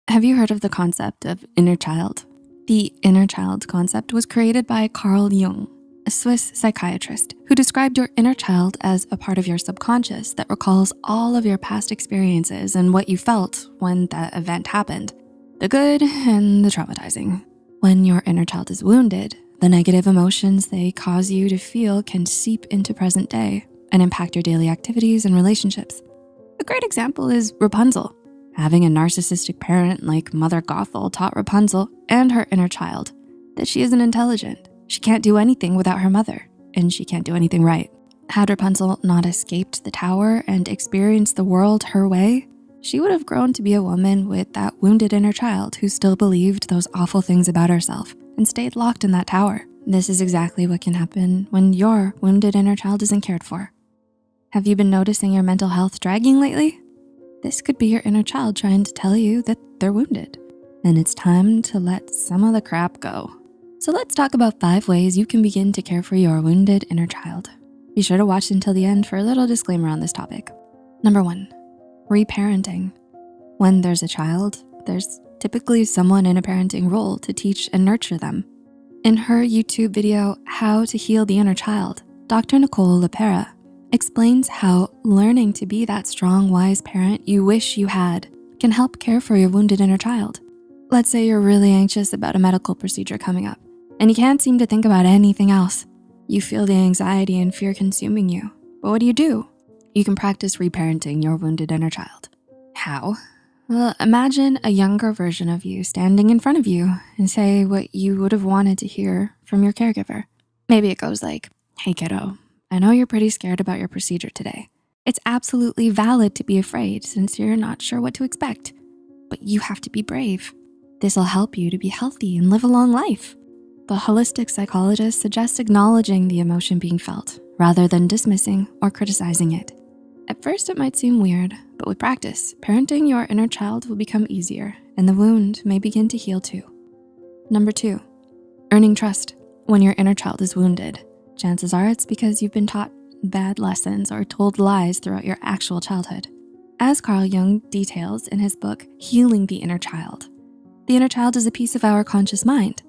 Have you heard of the concept of inner child? The inner child concept was created by Carl Jung, a Swiss psychiatrist who described your inner child as a part of your subconscious that recalls all of your past experiences and what you felt when that event happened, the good and the traumatizing. When your inner child is wounded, the negative emotions they cause you to feel can seep into present day and impact your daily activities and relationships. A great example is Rapunzel. Having a narcissistic parent like Mother Gothel taught Rapunzel and her inner child that she isn't intelligent. She can't do anything without her mother, and she can't do anything right. Had Rapunzel not escaped the tower and experienced the world her way, she would have grown to be a woman with that wounded inner child who still believed those awful things about herself and stayed locked in that tower. This is exactly what can happen when your wounded inner child isn't cared for. Have you been noticing your mental health dragging lately? This could be your inner child trying to tell you that they're wounded, and it's time to let some of the crap go. So let's talk about 5 ways you can begin to care for your wounded inner child. Be sure to watch until the end for a little disclaimer on this topic. Number 1, reparenting. When there's a child, there's typically someone in a parenting role to teach and nurture them. In her YouTube video, How to Heal the Inner Child, Dr. Nicole LePera explains how learning to be that strong, wise parent you wish you had can help care for your wounded inner child. Let's say you're really anxious about a medical procedure coming up, and you can't seem to think about anything else. You feel the anxiety and fear consuming you, but what do? You can practice reparenting your wounded inner child. How? Well, imagine a younger version of you standing in front of you and say what you would have wanted to hear from your caregiver. Maybe it goes like, "Hey kiddo, I know you're pretty scared about your procedure today. It's absolutely valid to be afraid since you're not sure what to expect, but you have to be brave. This'll help you to be healthy and live a long life." The holistic psychologist suggests acknowledging the emotion being felt rather than dismissing or criticizing it. At first it might seem weird, but with practice, parenting your inner child will become easier and the wound may begin to heal too. Number 2, earning trust. When your inner child is wounded, chances are it's because you've been taught bad lessons or told lies throughout your actual childhood. As Carl Jung details in his book, Healing the Inner Child, the inner child is a piece of our conscious mind.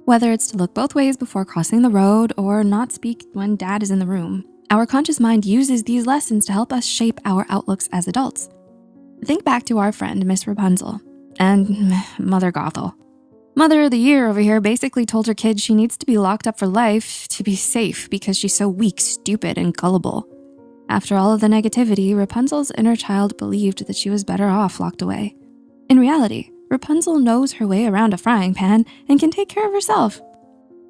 Whether it's to look both ways before crossing the road or not speak when dad is in the room, our conscious mind uses these lessons to help us shape our outlooks as adults. Think back to our friend, Miss Rapunzel, and Mother Gothel. Mother of the Year over here basically told her kid she needs to be locked up for life to be safe because she's so weak, stupid, and gullible. After all of the negativity, Rapunzel's inner child believed that she was better off locked away. In reality, Rapunzel knows her way around a frying pan and can take care of herself.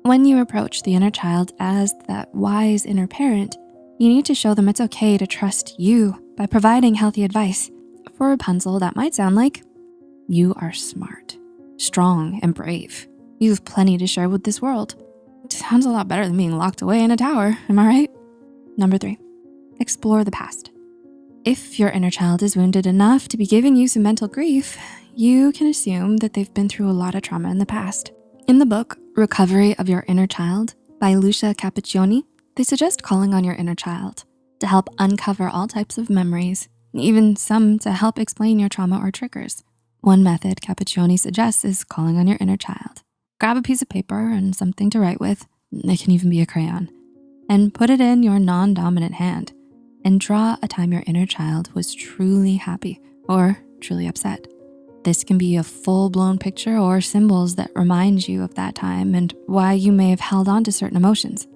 When you approach the inner child as that wise inner parent, you need to show them it's okay to trust you by providing healthy advice. For Rapunzel, that might sound like, "You are smart, strong, and brave. You have plenty to share with this world." Sounds a lot better than being locked away in a tower, am I right? Number 3, explore the past. If your inner child is wounded enough to be giving you some mental grief, you can assume that they've been through a lot of trauma in the past. In the book, Recovery of Your Inner Child by Lucia Cappuccioni, they suggest calling on your inner child to help uncover all types of memories, even some to help explain your trauma or triggers. One method Cappuccioni suggests is calling on your inner child. Grab a piece of paper and something to write with, it can even be a crayon, and put it in your non-dominant hand and draw a time your inner child was truly happy or truly upset. This can be a full-blown picture or symbols that remind you of that time and why you may have held on to certain emotions.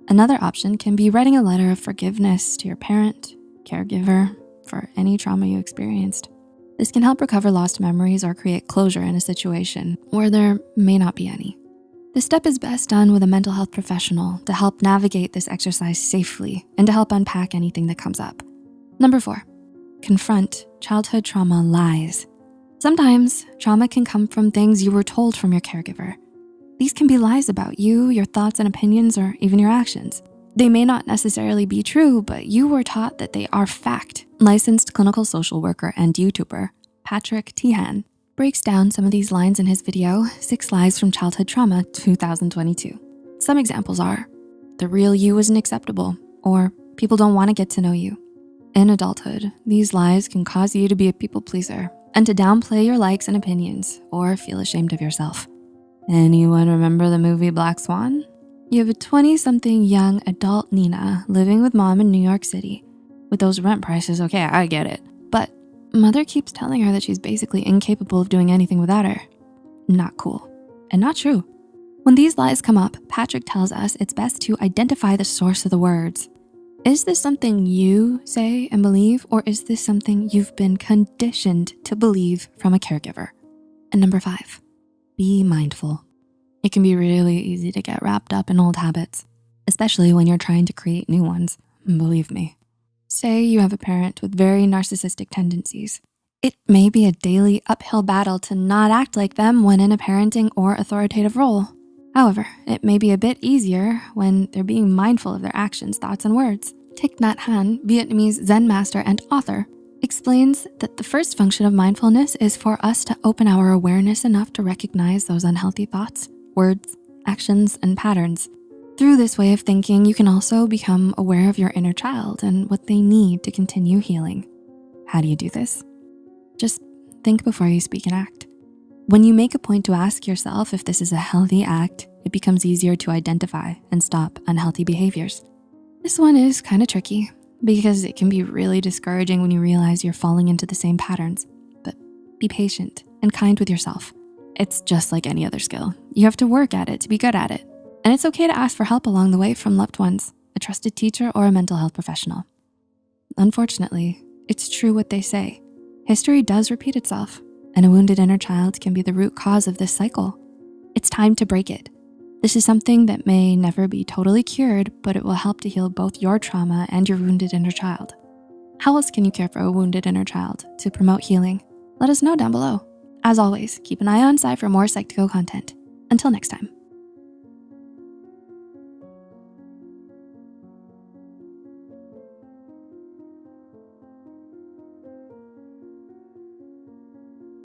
Another option can be writing a letter of forgiveness to your parent, caregiver, for any trauma you experienced. This can help recover lost memories or create closure in a situation where there may not be any. This step is best done with a mental health professional to help navigate this exercise safely and to help unpack anything that comes up. Number 4, confront childhood trauma lies. Sometimes trauma can come from things you were told from your caregiver. These can be lies about you, your thoughts and opinions, or even your actions. They may not necessarily be true, but you were taught that they are fact. Licensed clinical social worker and YouTuber Patrick Teahan breaks down some of these lines in his video, 6 Lies from Childhood Trauma 2022. Some examples are, the real you isn't acceptable, or people don't wanna get to know you. In adulthood, these lies can cause you to be a people pleaser and to downplay your likes and opinions or feel ashamed of yourself. Anyone remember the movie Black Swan? You have a 20-something young adult Nina living with mom in New York City. With those rent prices, okay, I get it. But mother keeps telling her that she's basically incapable of doing anything without her. Not cool, and not true. When these lies come up, Patrick tells us it's best to identify the source of the words. Is this something you say and believe, or is this something you've been conditioned to believe from a caregiver? And number 5, be mindful. It can be really easy to get wrapped up in old habits, especially when you're trying to create new ones, believe me. Say you have a parent with very narcissistic tendencies. It may be a daily uphill battle to not act like them when in a parenting or authoritative role. However, it may be a bit easier when they're being mindful of their actions, thoughts, and words. Thich Nhat Hanh, Vietnamese Zen master and author, explains that the first function of mindfulness is for us to open our awareness enough to recognize those unhealthy thoughts, words, actions, and patterns. Through this way of thinking, you can also become aware of your inner child and what they need to continue healing. How do you do this? Just think before you speak and act. When you make a point to ask yourself if this is a healthy act, it becomes easier to identify and stop unhealthy behaviors. This one is kind of tricky because it can be really discouraging when you realize you're falling into the same patterns, but be patient and kind with yourself. It's just like any other skill. You have to work at it to be good at it. And it's okay to ask for help along the way from loved ones, a trusted teacher, or a mental health professional. Unfortunately, it's true what they say. History does repeat itself, and a wounded inner child can be the root cause of this cycle. It's time to break it. This is something that may never be totally cured, but it will help to heal both your trauma and your wounded inner child. How else can you care for a wounded inner child to promote healing? Let us know down below. As always, keep an eye on Psy for more Psych2Go content. Until next time.